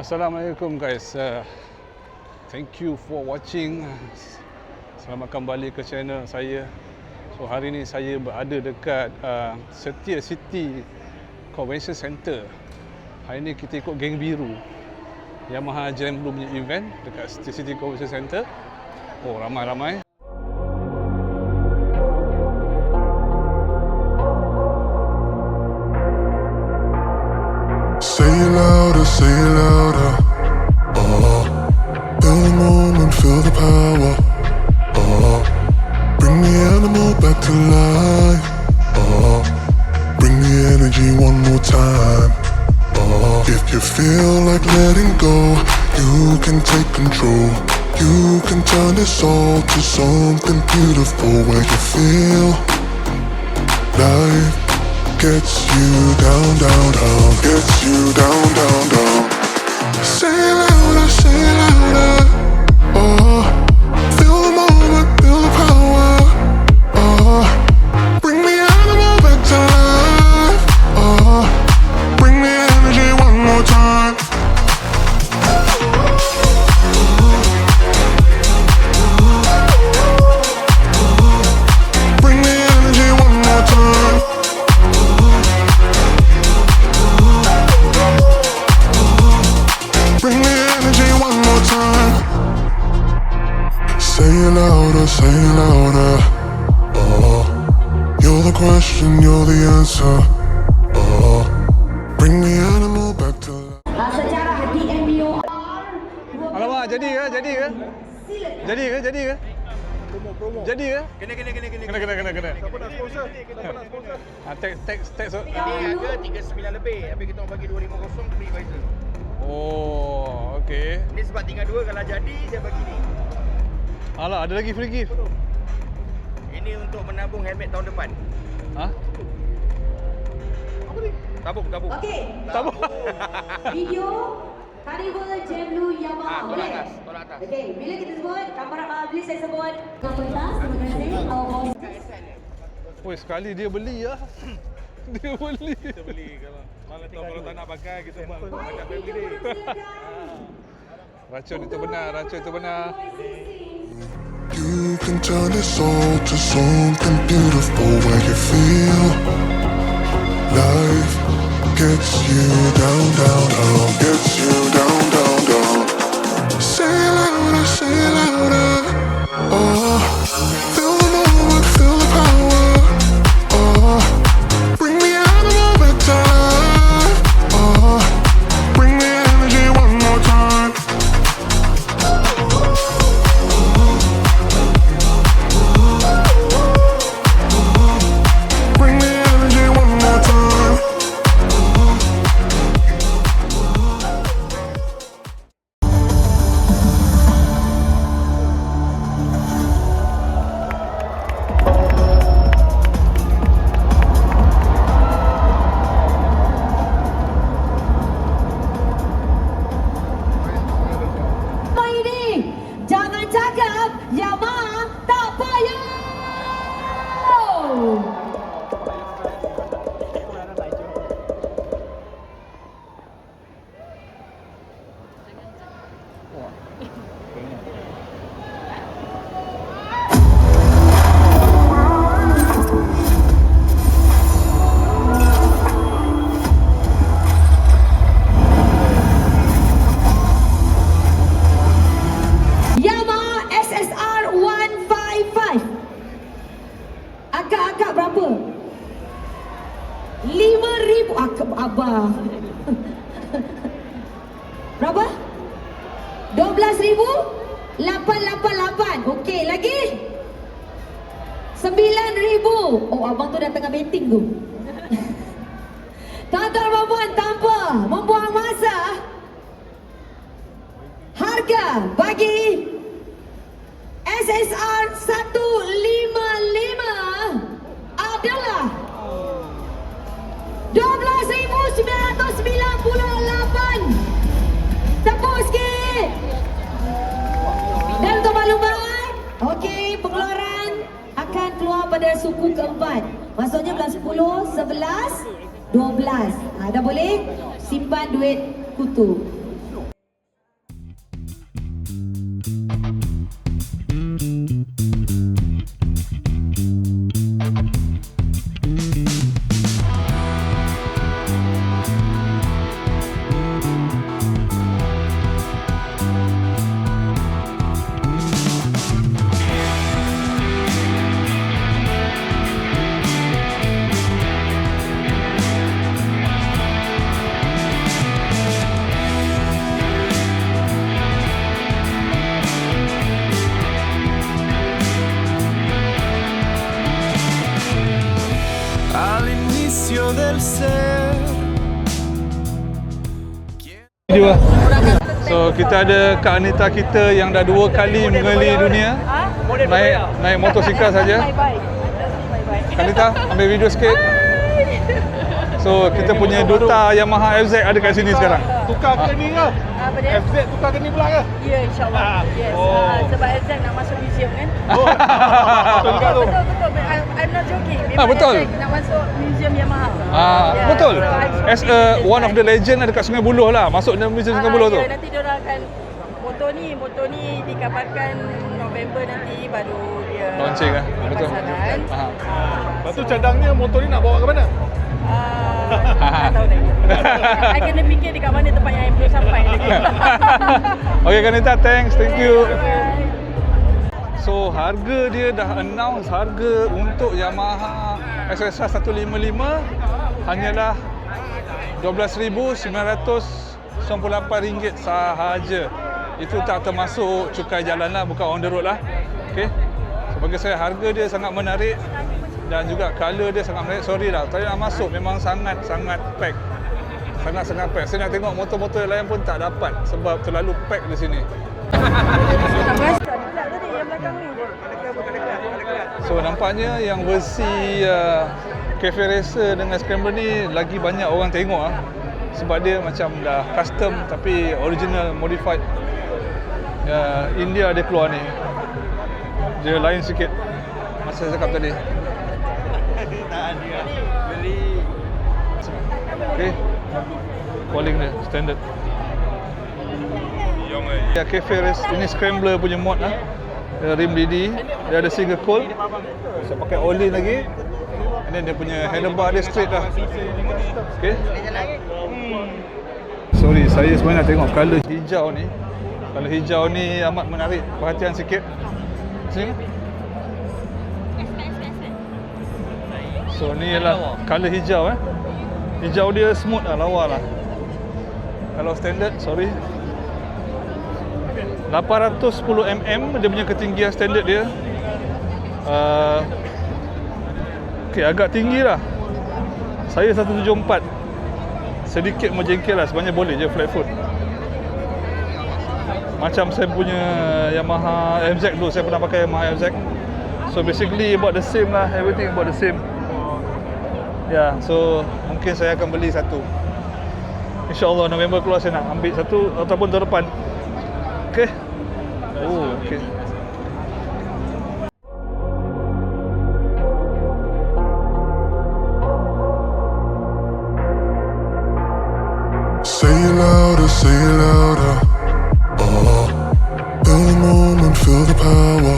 Assalamualaikum guys. Thank you for watching. Selamat kembali ke channel saya. So hari ni saya berada dekat Setia City Convention Center. Hari ni kita ikut geng biru Yamaha Jam Blue punya event dekat Setia City Convention Center. Oh, ramai-ramai. Say it louder, say it louder. Feel the moment, feel the power. Bring the animal back to life. Bring the energy one more time. If you feel like letting go, you can take control. You can turn this all to something beautiful where you feel life gets you down, down, down, gets you down, down, down. Say it louder, say it louder. Feel the moment, feel the power. Bring the animal back to life. Bring the energy one more time. Bring the energy one more time. Bring the energy one more time. Say it louder, say it louder. You're the question, you're the answer. Bring the animal back to life. Secara DMBO. Alamak, jadi ke? Jadi ke? Jadi ke? Jadi ke? Promo. Jadi ke? Kena. Kena. Siapa nak sponsor? Teks. Ini harga 39 lebih. Habis kita orang bagi 250 free visor. Oh, okey. Ini sebab tinggal 2, kalau jadi saya bagi ni. Alah, ada lagi free gift. Ini untuk menabung helmet tahun depan. Ha? Tabung. Okey. Tabung. Video Carnival Jam Blue Yamaha. Tolak atas. Okey, bila kita sebut, kamera please saya sebut. Komunitas, terima kasih. Woi, sekali dia beli lah. Dia beli. Kita beli kalau tak nak pakai kita makan family day. Racun itu benar. You can turn this all to something beautiful where you feel life gets you down, down, down, gets you down, down, down. Say it louder, say it louder. Feel the moment, feel the power. Bring the animal back to life. Bring the energy one more time. Bring the energy one more time. Apa ini? Jangan cakap Yamaha tak payah. Yamaha SSR 155. Akak berapa? 5,000. Abah. Berapa? 12,888. Okey, lagi? 9,000. Oh, abang tu dah tengah betting tu. Tuan-tuan dan puan, tanpa membuang masa, harga bagi SSR 155 adalah 12,998. Tepuk sikit. Dan untuk maklumat, okey, pengeluaran kepada suku keempat. Maksudnya bulan 10, 11, 12. Dah boleh simpan duit kutu. Video lah. So kita ada Kak Anita kita yang dah 2 kali mengelilingi dunia naik motosikal saja. Kak Anita ambil video sikit. So kita punya duta Yamaha FZ ada kat sini sekarang. Tukar ke ni ke? Apa dia? FZ tukar ke ni pula ke? Ya, insyaAllah. Yes. Sebab FZ nak masuk museum kan? Betul juga tu. Betul. I'm not joking. Memang betul. FZ nak masuk museum Yamaha. Yeah, Betul. so As one of the legend ada kat Sungai Buloh lah. Masuk dalam museum Sungai Buloh tu. Nanti diorang akan motor ni dikabarkan November nanti baru dia Launching lah. di Betul. pasaran. Lepas tu cadangnya motor ni nak bawa ke mana? Tak tahu lagi. I kena fikir dekat mana tempat yang belum sampai lagi. Okay Kak Anita, thanks. Thank you. Bye. So harga dia dah announce harga untuk Yamaha SSR 155 hanyalah RM12,998 sahaja. Itu tak termasuk cukai jalan lah, bukan on the road lah. Okay. So bagi saya harga dia sangat menarik dan juga color dia sangat menarik. Sorry lah, tadi nak masuk memang sangat-sangat pack. Sangat-sangat pack. Saya nak tengok motor-motor lain pun tak dapat sebab terlalu pack di sini. So nampaknya yang versi Cafe Racer dengan Scrambler ni lagi banyak orang tengok sebab dia macam dah custom tapi original modified. India dia keluar ni. Dia lain sikit masa saya cakap tadi. Okay. Calling dia standard. Ya, Cafe Race ini Scrambler punya mod lah. Rim DD, dia ada single coil. Saya pakai oli lagi. And then dia punya handlebar dia straight lah. Okay. Sorry, saya sebenarnya nak tengok colour hijau ni. Colour hijau ni amat menarik perhatian sikit. Sini. So ni ialah colour hijau Hijau dia smooth lah, lawa lah. Kalau standard, sorry, 810mm dia punya ketinggian standard dia. Okay, agak tinggi lah. Saya 174. Sedikit menjengkel lah, sebenarnya boleh je flat foot. Macam saya punya Yamaha MZ dulu, saya pernah pakai Yamaha MZ. So basically about the same lah, everything about the same. Ya, so mungkin saya akan beli satu. InsyaAllah November keluar saya nak ambil satu ataupun tahun depan. Okay. Oh, okay. Say it louder, say it louder. Feel the moment, feel the power.